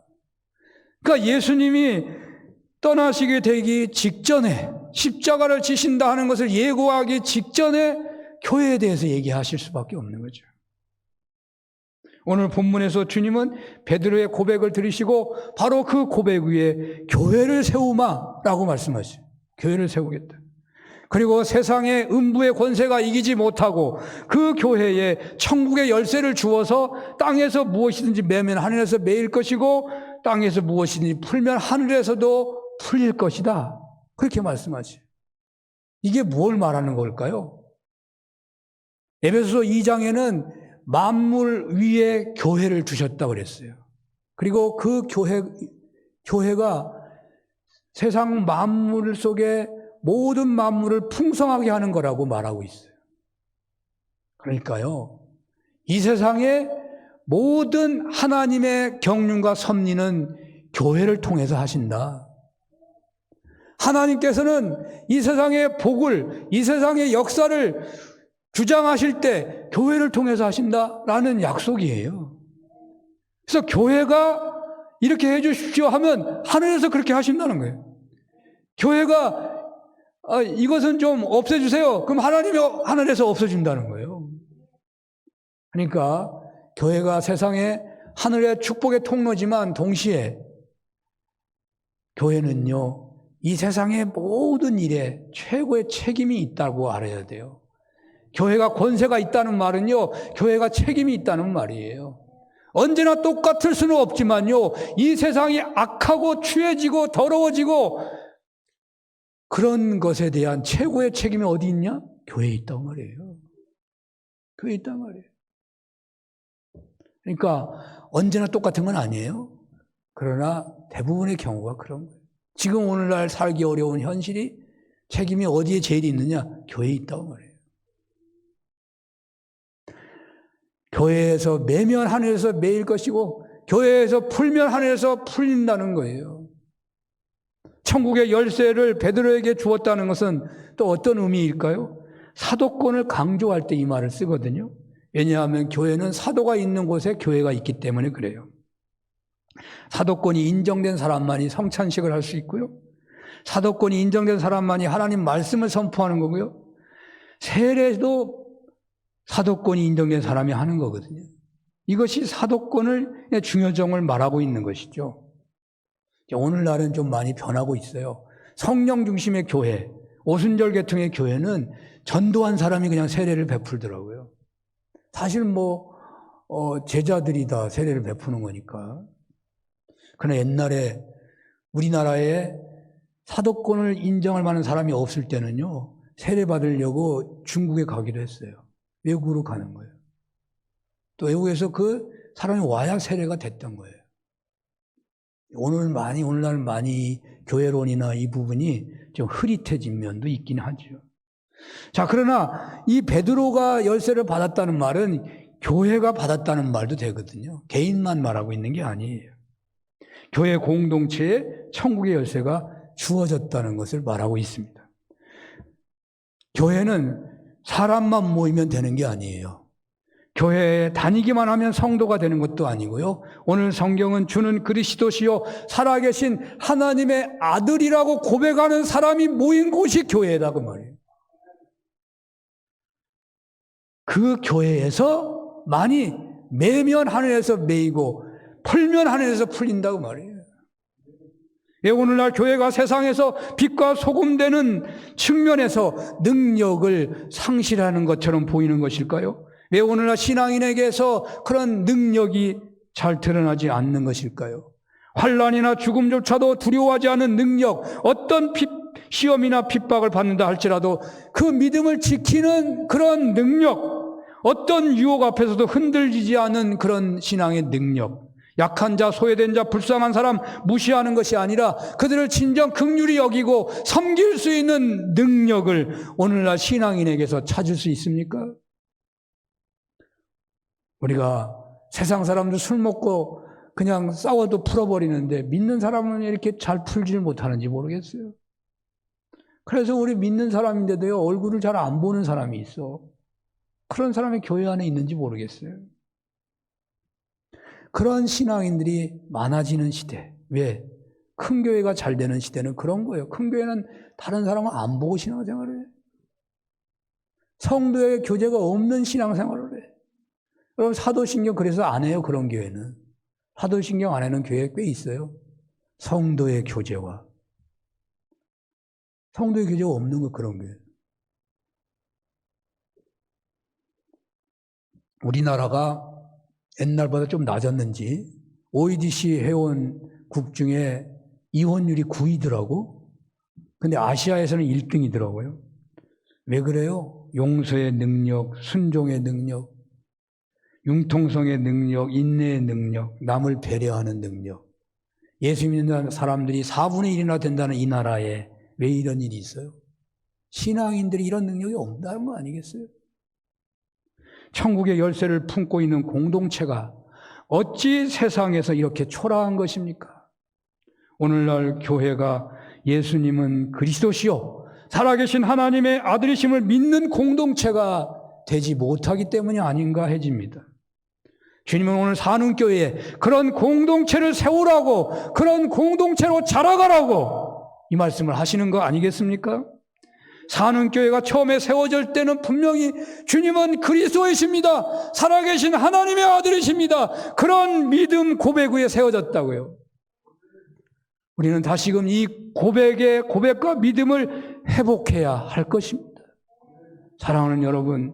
그러니까 예수님이 떠나시게 되기 직전에 십자가를 지신다 하는 것을 예고하기 직전에 교회에 대해서 얘기하실 수밖에 없는 거죠. 오늘 본문에서 주님은 베드로의 고백을 들으시고 바로 그 고백 위에 교회를 세우마라고 말씀하시죠. 교회를 세우겠다. 그리고 세상의 음부의 권세가 이기지 못하고 그 교회에 천국의 열쇠를 주어서 땅에서 무엇이든지 매면 하늘에서 매일 것이고 땅에서 무엇이든지 풀면 하늘에서도 풀릴 것이다. 그렇게 말씀하지. 이게 뭘 말하는 걸까요? 에베소서 2장에는 만물 위에 교회를 두셨다고 그랬어요. 그리고 그 교회가 세상 만물 속에 모든 만물을 풍성하게 하는 거라고 말하고 있어요. 그러니까요, 이 세상의 모든 하나님의 경륜과 섭리는 교회를 통해서 하신다. 하나님께서는 이 세상의 복을, 이 세상의 역사를 주장하실 때 교회를 통해서 하신다라는 약속이에요. 그래서 교회가 이렇게 해 주십시오 하면 하늘에서 그렇게 하신다는 거예요. 교회가 이것은 좀 없애주세요. 그럼 하나님이 하늘에서 없애준다는 거예요. 그러니까 교회가 세상의 하늘의 축복의 통로지만 동시에 교회는요, 이 세상의 모든 일에 최고의 책임이 있다고 알아야 돼요. 교회가 권세가 있다는 말은요, 교회가 책임이 있다는 말이에요. 언제나 똑같을 수는 없지만요, 이 세상이 악하고 추해지고 더러워지고 그런 것에 대한 최고의 책임이 어디 있냐? 교회에 있단 말이에요. 교회에 있단 말이에요. 그러니까 언제나 똑같은 건 아니에요. 그러나 대부분의 경우가 그런 거예요. 지금 오늘날 살기 어려운 현실이 책임이 어디에 제일 있느냐? 교회에 있다고 말이에요. 교회에서 매면 하늘에서 매일 것이고 교회에서 풀면 하늘에서 풀린다는 거예요. 천국의 열쇠를 베드로에게 주었다는 것은 또 어떤 의미일까요? 사도권을 강조할 때 이 말을 쓰거든요. 왜냐하면 교회는 사도가 있는 곳에 교회가 있기 때문에 그래요. 사도권이 인정된 사람만이 성찬식을 할 수 있고요. 사도권이 인정된 사람만이 하나님 말씀을 선포하는 거고요. 세례도 사도권이 인정된 사람이 하는 거거든요. 이것이 사도권을 중요점을 말하고 있는 것이죠. 오늘날은 좀 많이 변하고 있어요. 성령 중심의 교회, 오순절 계통의 교회는 전도한 사람이 그냥 세례를 베풀더라고요. 사실 제자들이 다 세례를 베푸는 거니까. 그러나 옛날에 우리나라에 사도권을 인정할 만한 사람이 없을 때는요, 세례 받으려고 중국에 가기도 했어요. 외국으로 가는 거예요. 또 외국에서 그 사람이 와야 세례가 됐던 거예요. 오늘날 많이 교회론이나 이 부분이 좀 흐릿해진 면도 있긴 하죠. 자, 그러나 이 베드로가 열쇠를 받았다는 말은 교회가 받았다는 말도 되거든요. 개인만 말하고 있는 게 아니에요. 교회 공동체에 천국의 열쇠가 주어졌다는 것을 말하고 있습니다. 교회는 사람만 모이면 되는 게 아니에요. 교회에 다니기만 하면 성도가 되는 것도 아니고요. 오늘 성경은 주는 그리스도시요 살아계신 하나님의 아들이라고 고백하는 사람이 모인 곳이 교회다 그 말이에요. 그 교회에서 많이 매면 하늘에서 매이고 풀면 하늘에서 풀린다고 말이에요. 예, 오늘날 교회가 세상에서 빛과 소금 되는 측면에서 능력을 상실하는 것처럼 보이는 것일까요? 왜 오늘날 신앙인에게서 그런 능력이 잘 드러나지 않는 것일까요? 환난이나 죽음조차도 두려워하지 않은 능력, 어떤 시험이나 핍박을 받는다 할지라도 그 믿음을 지키는 그런 능력, 어떤 유혹 앞에서도 흔들리지 않은 그런 신앙의 능력, 약한 자, 소외된 자, 불쌍한 사람 무시하는 것이 아니라 그들을 진정 긍휼히 여기고 섬길 수 있는 능력을 오늘날 신앙인에게서 찾을 수 있습니까? 우리가 세상 사람들 술 먹고 그냥 싸워도 풀어버리는데 믿는 사람은 이렇게 잘 풀지를 못하는지 모르겠어요. 그래서 우리 믿는 사람인데도요, 얼굴을 잘 안 보는 사람이 있어. 그런 사람이 교회 안에 있는지 모르겠어요. 그런 신앙인들이 많아지는 시대. 왜? 큰 교회가 잘 되는 시대는 그런 거예요. 큰 교회는 다른 사람을 안 보고 신앙생활을 해. 성도의 교제가 없는 신앙생활을 해. 여러분 사도신경 그래서 안 해요. 그런 교회는. 사도신경 안에는 교회 꽤 있어요. 성도의 교제와. 성도의 교제가 없는 거 그런 교회. 우리나라가 옛날보다 좀 낮았는지 OECD 회원국 중에 이혼율이 9위더라고. 근데 아시아에서는 1등이더라고요. 왜 그래요? 용서의 능력, 순종의 능력, 융통성의 능력, 인내의 능력, 남을 배려하는 능력. 예수 믿는 사람들이 4분의 1이나 된다는 이 나라에 왜 이런 일이 있어요? 신앙인들이 이런 능력이 없다는 거 아니겠어요? 천국의 열쇠를 품고 있는 공동체가 어찌 세상에서 이렇게 초라한 것입니까? 오늘날 교회가 예수님은 그리스도시요 살아계신 하나님의 아들이심을 믿는 공동체가 되지 못하기 때문이 아닌가 해집니다. 주님은 오늘 사는 교회에 그런 공동체를 세우라고, 그런 공동체로 자라가라고 이 말씀을 하시는 거 아니겠습니까? 사는 교회가 처음에 세워질 때는 분명히 주님은 그리스도이십니다. 살아계신 하나님의 아들이십니다. 그런 믿음 고백 위에 세워졌다고요. 우리는 다시금 이 고백과 믿음을 회복해야 할 것입니다. 사랑하는 여러분,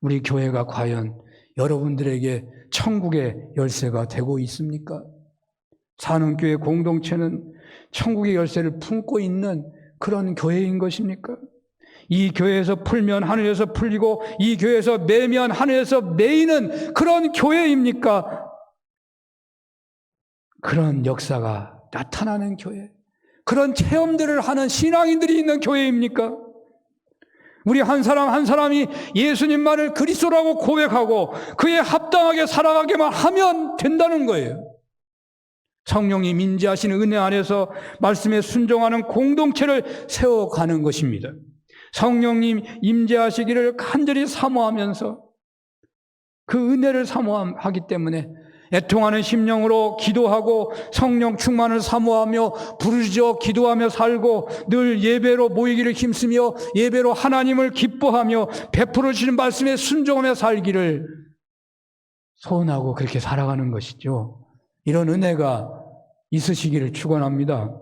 우리 교회가 과연 여러분들에게 천국의 열쇠가 되고 있습니까? 사는 교회 공동체는 천국의 열쇠를 품고 있는 그런 교회인 것입니까? 이 교회에서 풀면 하늘에서 풀리고 이 교회에서 매면 하늘에서 매이는 그런 교회입니까? 그런 역사가 나타나는 교회, 그런 체험들을 하는 신앙인들이 있는 교회입니까? 우리 한 사람 한 사람이 예수님만을 그리스도라고 고백하고 그에 합당하게 살아가게만 하면 된다는 거예요. 성령님 임재하시는 은혜 안에서 말씀에 순종하는 공동체를 세워가는 것입니다. 성령님 임재하시기를 간절히 사모하면서 그 은혜를 사모하기 때문에 애통하는 심령으로 기도하고 성령 충만을 사모하며 부르짖어 기도하며 살고 늘 예배로 모이기를 힘쓰며 예배로 하나님을 기뻐하며 베풀어 주시는 말씀에 순종하며 살기를 소원하고 그렇게 살아가는 것이죠. 이런 은혜가 있으시기를 축원합니다.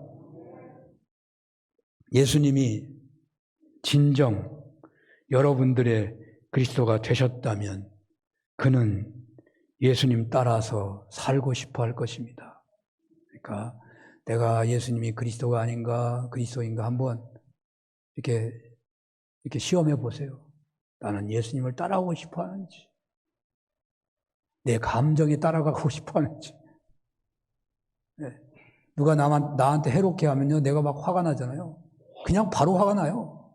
예수님이 진정 여러분들의 그리스도가 되셨다면 그는 예수님 따라서 살고 싶어 할 것입니다. 그러니까 내가 예수님이 그리스도가 아닌가 그리스도인가 한번 이렇게 시험해 보세요. 나는 예수님을 따라가고 싶어 하는지, 내 감정에 따라가고 싶어 하는지. 네. 누가 나한테 해롭게 하면요, 내가 막 화가 나잖아요. 그냥 바로 화가 나요.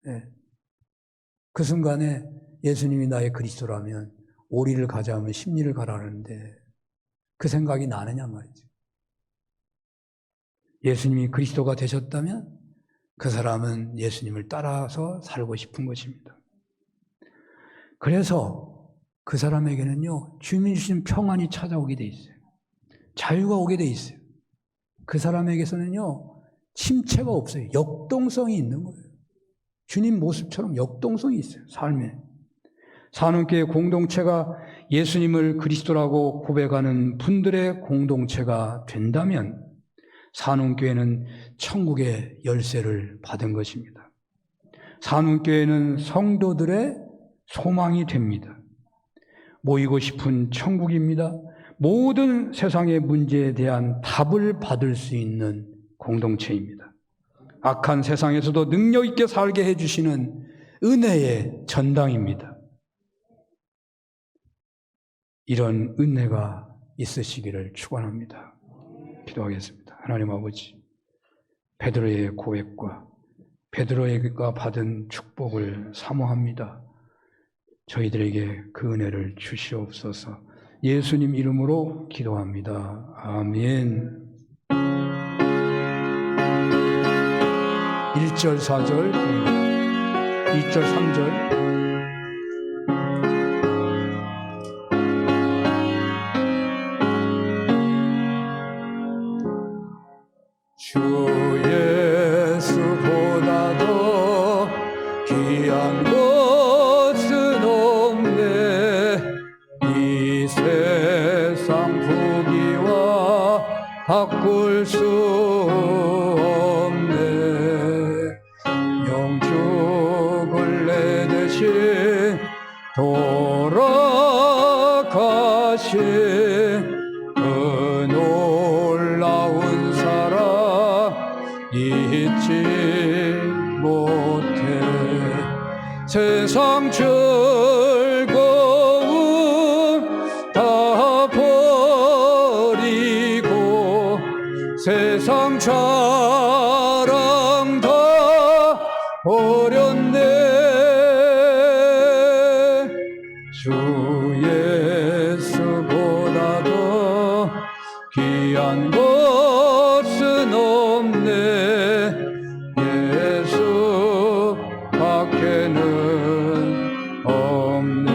예. 그 순간에 예수님이 나의 그리스도라면 오리를 가자 하면 십리를 가라는데 그 생각이 나느냐 말이죠. 예수님이 그리스도가 되셨다면 그 사람은 예수님을 따라서 살고 싶은 것입니다. 그래서 그 사람에게는요, 주님이 주신 평안이 찾아오게 돼 있어요. 자유가 오게 돼 있어요. 그 사람에게서는요, 침체가 없어요. 역동성이 있는 거예요. 주님 모습처럼 역동성이 있어요, 삶에. 산업교회 공동체가 예수님을 그리스도라고 고백하는 분들의 공동체가 된다면 산업교회는 천국의 열쇠를 받은 것입니다. 산업교회는 성도들의 소망이 됩니다. 모이고 싶은 천국입니다. 모든 세상의 문제에 대한 답을 받을 수 있는 공동체입니다. 악한 세상에서도 능력 있게 살게 해주시는 은혜의 전당입니다. 이런 은혜가 있으시기를 축원합니다. 기도하겠습니다. 하나님 아버지, 베드로의 고백과 베드로가 받은 축복을 사모합니다. 저희들에게 그 은혜를 주시옵소서. 예수님 이름으로 기도합니다. 아멘. 1절, 4절, 2절, 3절. 주 예수보다 더 귀한 것은 없네. 이 세상 부귀와 바꿀 수 없네. 영죽을 내 대신 돌아가신 그 놀라운 사랑 잊지 못해. 세상 즐거움 다 버리고 세상 자랑 다 버렸네. 주 예수보다 더 귀한 것은 없네. 예수 밖에는 없네.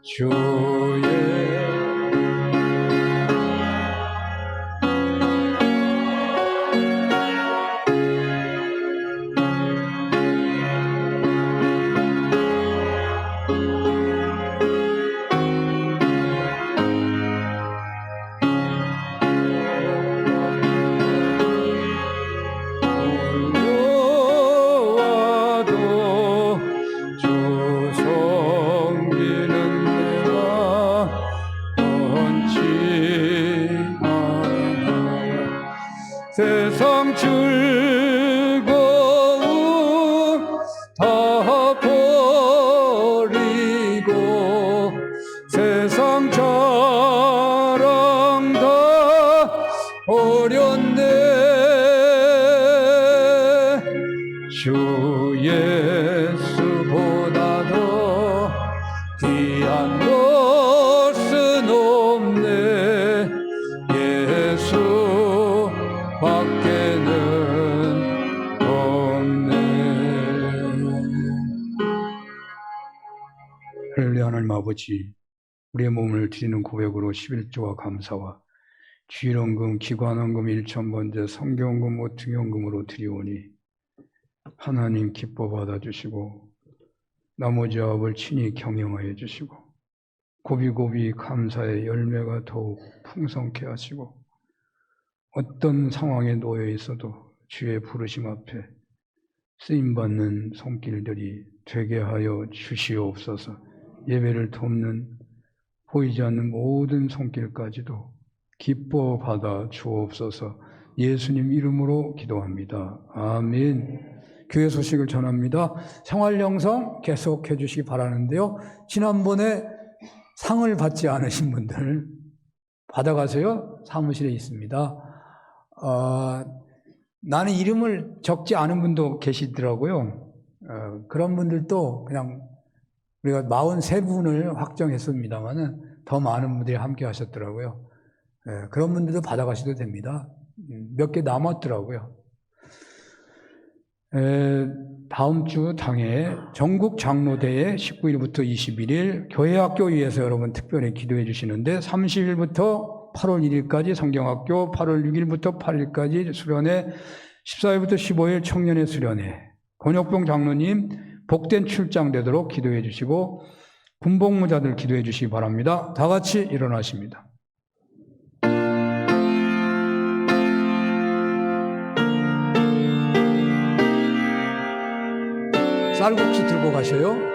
주의 올려와도 주 섬기는 내가 원치 않아. 세상 즐거움 다 버리고 세상 자랑 다 버렸네. 주 예수보다 더 귀한 것은 없네. 예수 밖에는 없네. 할렐루야. 하나님 아버지, 우리의 몸을 드리는 고백으로 11조와 감사와 주일원금, 기관원금, 일천번제, 성경원금, 모퉁이원금으로 드리오니 하나님 기뻐 받아주시고 나머지 아합을 친히 경영하여 주시고 고비고비 감사의 열매가 더욱 풍성케 하시고 어떤 상황에 놓여 있어도 주의 부르심 앞에 쓰임받는 손길들이 되게 하여 주시옵소서. 예배를 돕는 보이지 않는 모든 손길까지도 기뻐 받아 주옵소서. 예수님 이름으로 기도합니다. 아멘. 교회 소식을 전합니다. 생활영성 계속해 주시기 바라는데요. 지난번에 상을 받지 않으신 분들 받아가세요. 사무실에 있습니다. 나는 이름을 적지 않은 분도 계시더라고요. 그런 분들도 그냥 우리가 43분을 확정했습니다만은 더 많은 분들이 함께 하셨더라고요. 그런 분들도 받아가셔도 됩니다. 몇 개 남았더라고요. 다음 주 당일 전국 장로대회 19일부터 21일 교회학교 위해서 여러분 특별히 기도해 주시는데 30일부터 8월 1일까지 성경학교, 8월 6일부터 8일까지 수련회, 14일부터 15일 청년의 수련회, 권혁봉 장로님 복된 출장 되도록 기도해 주시고 군복무자들 기도해 주시기 바랍니다. 다 같이 일어나십니다. 쌀국수 들고 가셔요.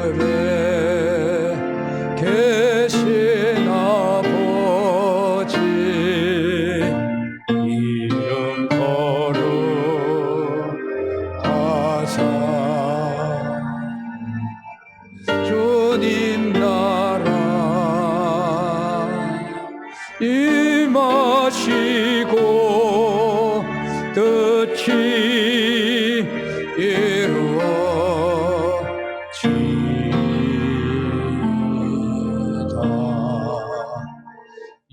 하늘에 계신 아버지 이름 거룩하사 주님 나라 임하시고 뜻이 이루어지다.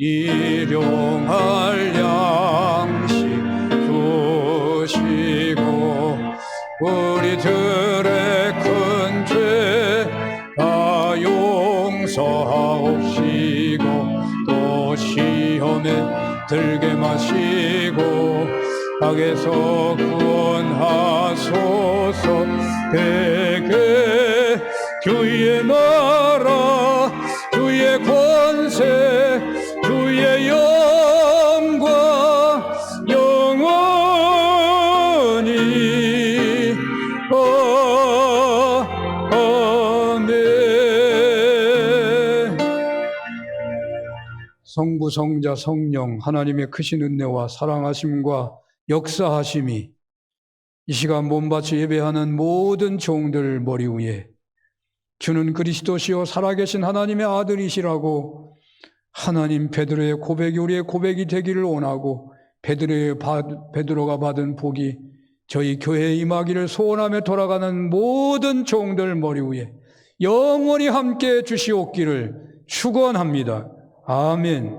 일용할 양식 주시고 우리들의 큰 죄 다 용서하옵시고 또 시험에 들게 마시고 악에서 구원하소서. 대개 주의 나라 주의 권세 주의 영광 영원히 아멘. 성부 성자 성령 하나님의 크신 은혜와 사랑하심과 역사하심이 이 시간 몸바쳐 예배하는 모든 종들 머리 위에 주는 그리스도시요 살아계신 하나님의 아들이시라고 하나님 베드로의 고백이 우리의 고백이 되기를 원하고 베드로가 받은 복이 저희 교회에 임하기를 소원하며 돌아가는 모든 종들 머리 위에 영원히 함께 주시옵기를 축원합니다. 아멘.